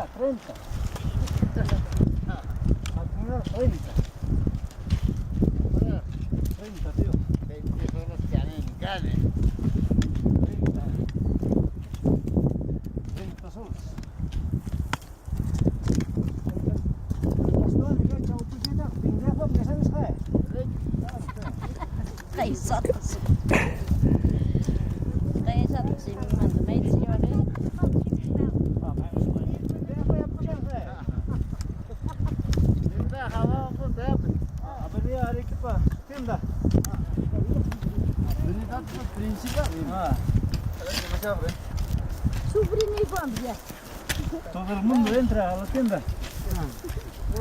30, 30. Acumular 30. 30, tío. 20 son los que han en Cali. 30. 30 soles. Reisat simman meitsi juuri. Linda, hava bu da. Abi ya hareket pa. Timda. Linda bu principal. Ha. Subri ni pambia. Todo el mundo entra a la tienda.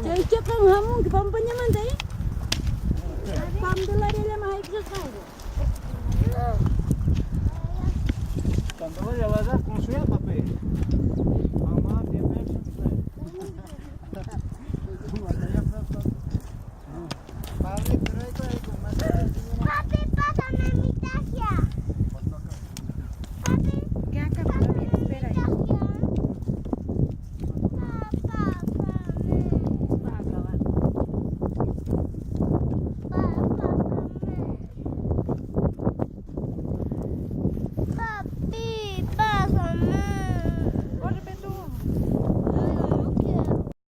Jadi cakang hamun ke pampanya mana eh? Pam dolar dia mahal ke sana. Cuando vaya a la edad, con su papel.